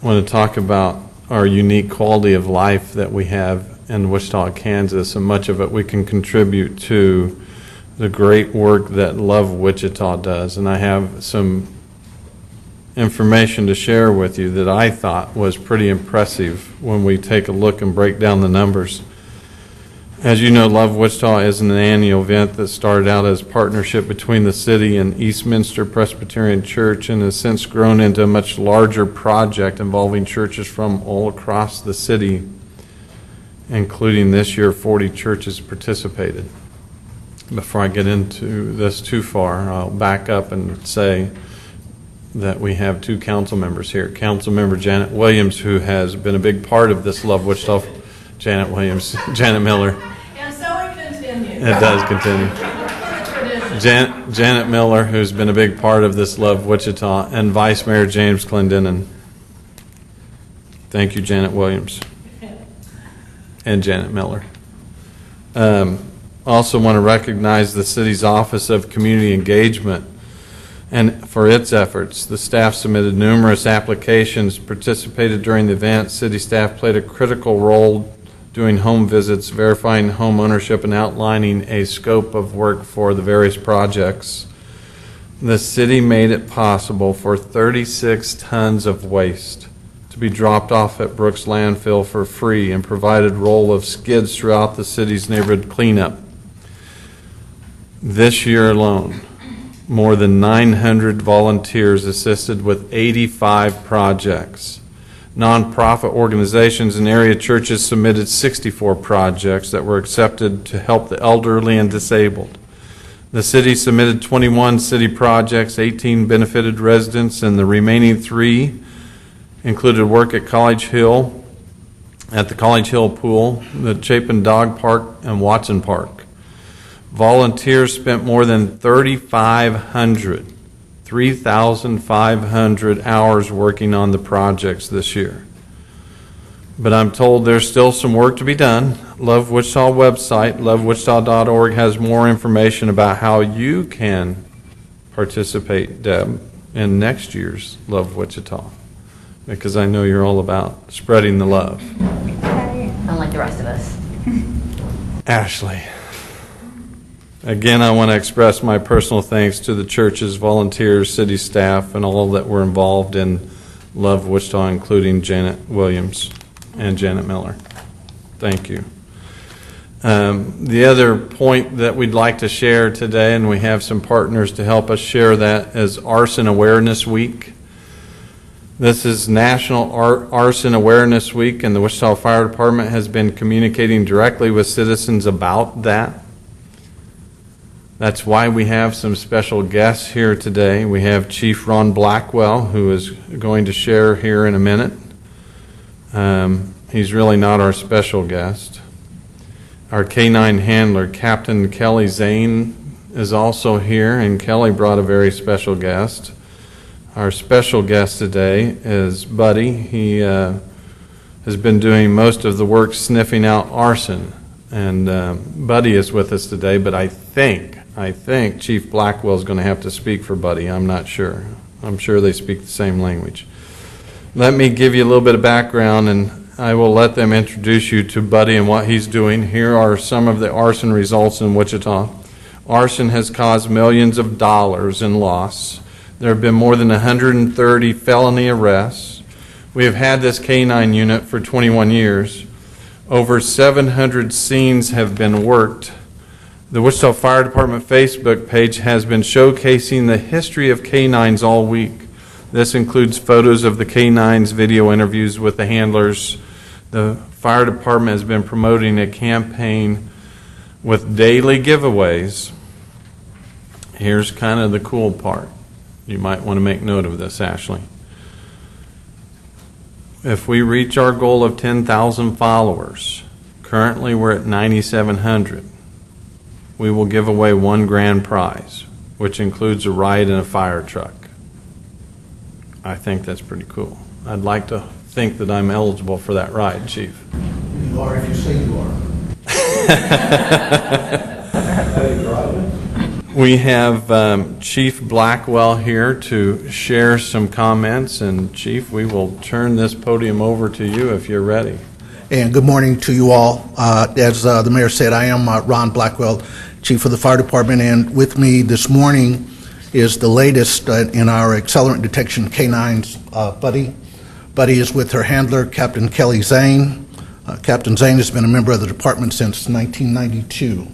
want to talk about our unique quality of life that we have in Wichita, Kansas, and much of it we can contribute to the great work that Love Wichita does. And I have some information to share with you that I thought was pretty impressive when we take a look and break down the numbers. As you know, Love Wichita is an annual event that started out as a partnership between the city and Eastminster Presbyterian Church and has since grown into a much larger project involving churches from all across the city, including this year 40 churches participated. Before I get into this too far, I'll back up and say that we have two council members here. Council member Janet Williams, who has been a big part of this Love Wichita. Janet Williams, Janet Miller. And so it continues. It does continue. Janet Miller, who's been a big part of this Love Wichita, and Vice Mayor James Clendenin. Thank you, Janet Williams. And Janet Miller. Also want to recognize the city's Office of Community Engagement and for its efforts. The staff submitted numerous applications, participated during the event. City staff played a critical role doing home visits, verifying home ownership, and outlining a scope of work for the various projects. The city made it possible for 36 tons of waste to be dropped off at Brooks Landfill for free and provided roll of skids throughout the city's neighborhood cleanup. This year alone, more than 900 volunteers assisted with 85 projects. Nonprofit organizations and area churches submitted 64 projects that were accepted to help the elderly and disabled. The city submitted 21 city projects, 18 benefited residents, and the remaining 3 included work at the College Hill Pool, the Chapin Dog Park, and Watson Park. Volunteers spent more than 3,500 hours working on the projects this year. But I'm told there's still some work to be done. Love Wichita website, lovewichita.org, has more information about how you can participate, Deb, in next year's Love Wichita, because I know you're all about spreading the love. Unlike the rest of us. Ashley. Again, I want to express my personal thanks to the churches, volunteers, city staff, and all that were involved in Love Wichita, including Janet Williams and Janet Miller. Thank you. The other point that we'd like to share today, and we have some partners to help us share that, is Arson Awareness Week. This is National Arson Awareness Week, and the Wichita Fire Department has been communicating directly with citizens about that. That's why we have some special guests here today. We have Chief Ron Blackwell, who is going to share here in a minute. He's really not our special guest. Our canine handler, Captain Kelly Zane, is also here, and Kelly brought a very special guest. Our special guest today is Buddy. He has been doing most of the work sniffing out arson. And Buddy is with us today, but I think Chief Blackwell is going to have to speak for Buddy. I'm not sure. I'm sure they speak the same language. Let me give you a little bit of background, and I will let them introduce you to Buddy and what he's doing. Here are some of the arson results in Wichita. Arson has caused millions of dollars in loss. There have been more than 130 felony arrests. We have had this canine unit for 21 years. Over 700 scenes have been worked. The Wichita Fire Department Facebook page has been showcasing the history of canines all week. This includes photos of the canines, video interviews with the handlers. The fire department has been promoting a campaign with daily giveaways. Here's kind of the cool part. You might want to make note of this, Ashley. If we reach our goal of 10,000 followers, currently we're at 9,700, we will give away one grand prize, which includes a ride in a fire truck. I think that's pretty cool. I'd like to think that I'm eligible for that ride, Chief. You are if you say you are. We have Chief Blackwell here to share some comments, and Chief, we will turn this podium over to you if you're ready. And good morning to you all. As the mayor said, I am Ron Blackwell, Chief of the Fire Department, and with me this morning is the latest in our accelerant detection canines, Buddy. Buddy is with her handler, Captain Kelly Zane. Captain Zane has been a member of the department since 1992.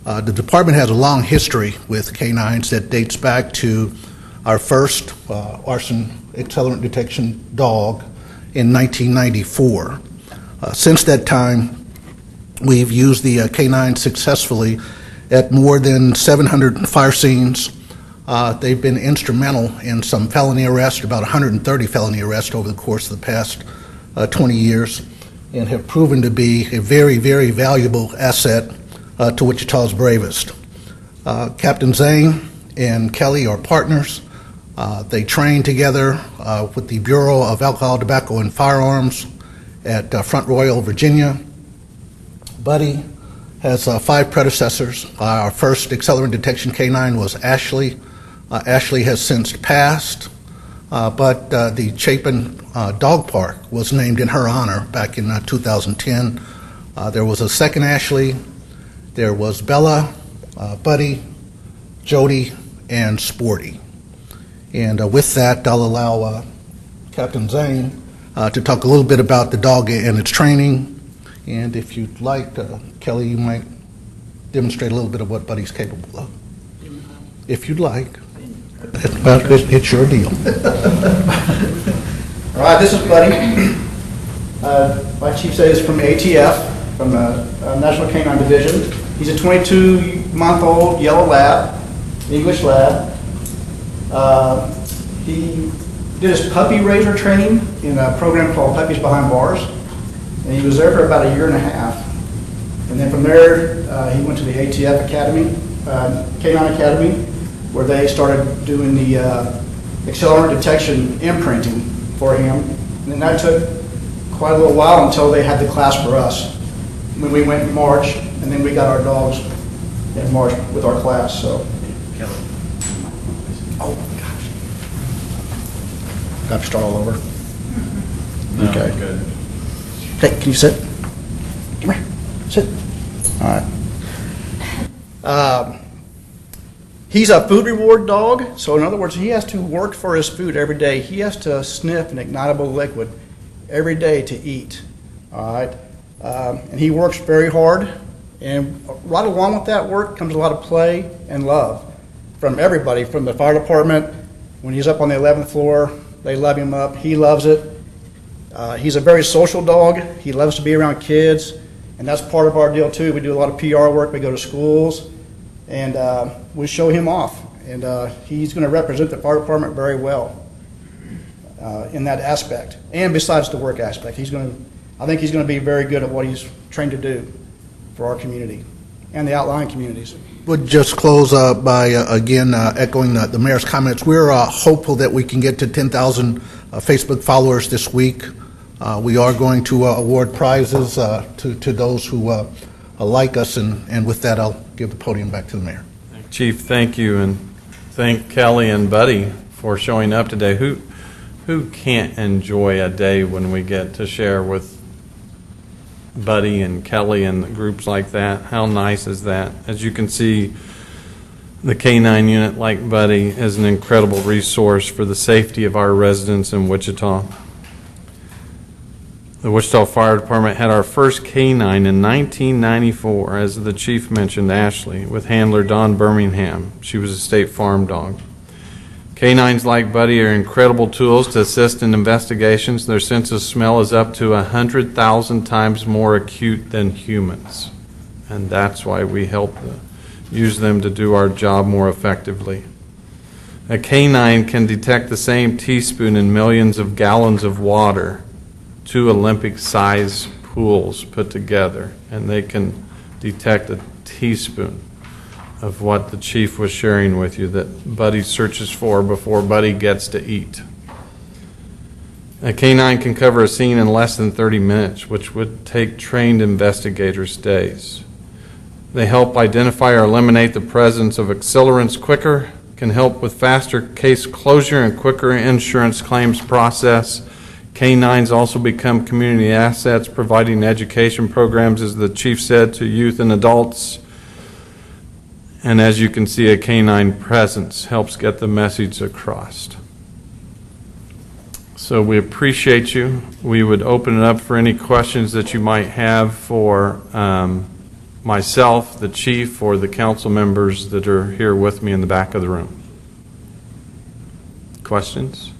The department has a long history with canines that dates back to our first arson accelerant detection dog in 1994. Since that time, we've used the canine successfully at more than 700 fire scenes. They've been instrumental in some felony arrests, about 130 felony arrests over the course of the past 20 years, and have proven to be a very, very valuable asset to Wichita's bravest. Captain Zane and Kelly are partners. They train together with the Bureau of Alcohol, Tobacco, and Firearms at Front Royal, Virginia. Buddy has 5 predecessors. Our first accelerant detection canine was Ashley. Ashley has since passed, but the Chapin Dog Park was named in her honor back in 2010. There was a second Ashley. There was Bella, Buddy, Jody, and Sporty. And with that, I'll allow Captain Zane to talk a little bit about the dog and its training. And if you'd like, Kelly, you might demonstrate a little bit of what Buddy's capable of. If you'd like. Well, it's your deal. All right, this is Buddy. My chief says he's from ATF, from the National Canine Division. He's a 22-month-old yellow lab, English lab. He did his puppy raiser training in a program called Puppies Behind Bars, and he was there for about 1.5 years. And then from there, he went to the ATF Academy, Canine Academy, where they started doing the accelerant detection imprinting for him. And then that took quite a little while until they had the class for us. When we went in March, and then we got our dogs in March with our class. So, Kelly. Oh gosh, got to start all over. No, Okay. good. Hey, can you sit? Come here, sit. All right. He's a food reward dog, so in other words, he has to work for his food every day. He has to sniff an ignitable liquid every day to eat. All right. And he works very hard, and right along with that work comes a lot of play and love from everybody, from the fire department. When he's up on the 11th floor, they love him up. He loves it. He's a very social dog. He loves to be around kids, and that's part of our deal too. We do a lot of PR work. We go to schools, and we show him off, and he's going to represent the fire department very well in that aspect. And besides the work aspect, I think he's going to be very good at what he's trained to do for our community and the outlying communities. Would just close by again echoing the mayor's comments. We're hopeful that we can get to 10,000 Facebook followers this week. We are going to award prizes to those who like us, and with that, I'll give the podium back to the mayor. Chief, thank you, and thank Kelly and Buddy for showing up today. Who can't enjoy a day when we get to share with Buddy and Kelly and groups like that? How nice is that? As you can see, the K-9 unit, like Buddy, is an incredible resource for the safety of our residents in Wichita. The Wichita Fire Department had our first K-9 in 1994, as the chief mentioned, Ashley, with handler Don Birmingham. She was a State Farm dog. Canines like Buddy are incredible tools to assist in investigations. Their sense of smell is up to 100,000 times more acute than humans, and that's why we help use them to do our job more effectively. A canine can detect the same teaspoon in millions of gallons of water, 2 Olympic-size pools put together, and they can detect a teaspoon of what the chief was sharing with you that Buddy searches for before Buddy gets to eat. A canine can cover a scene in less than 30 minutes, which would take trained investigators days. They help identify or eliminate the presence of accelerants quicker, can help with faster case closure and quicker insurance claims process. Canines also become community assets, providing education programs, as the chief said, to youth and adults. And as you can see, a canine presence helps get the message across. So we appreciate you. We would open it up for any questions that you might have for myself, the chief, or the council members that are here with me in the back of the room. Questions?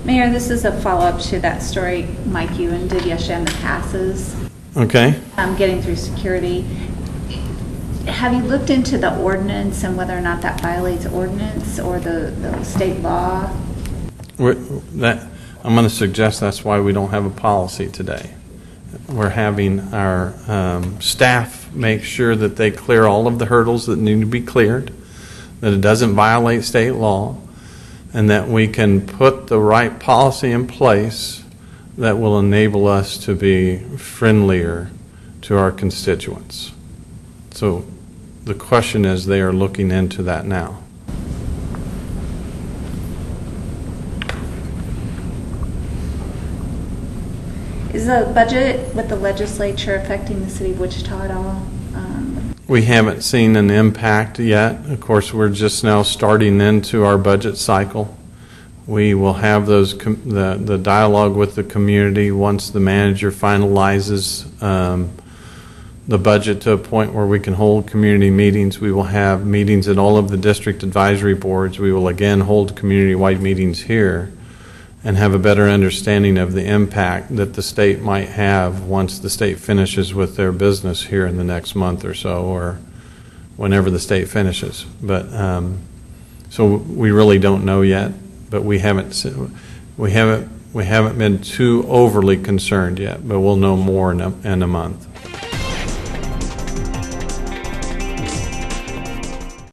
Mayor, this is a follow-up to that story Mike Ewan did yesterday on the passes, Okay. getting through security. Have you looked into the ordinance and whether or not that violates ordinance or the state law? I'm going to suggest that's why we don't have a policy today. We're having our staff make sure that they clear all of the hurdles that need to be cleared, that it doesn't violate state law, and that we can put the right policy in place that will enable us to be friendlier to our constituents. So the question is, they are looking into that now. Is the budget with the legislature affecting the city of Wichita at all? We haven't seen an impact yet. Of course, we're just now starting into our budget cycle. We will have the dialogue with the community once the manager finalizes the budget to a point where we can hold community meetings. We will have meetings at all of the district advisory boards. We will again hold community-wide meetings here and have a better understanding of the impact that the state might have once the state finishes with their business here in the next month or so, or whenever the state finishes. But so we really don't know yet, but we haven't been too overly concerned yet. But we'll know more in a month.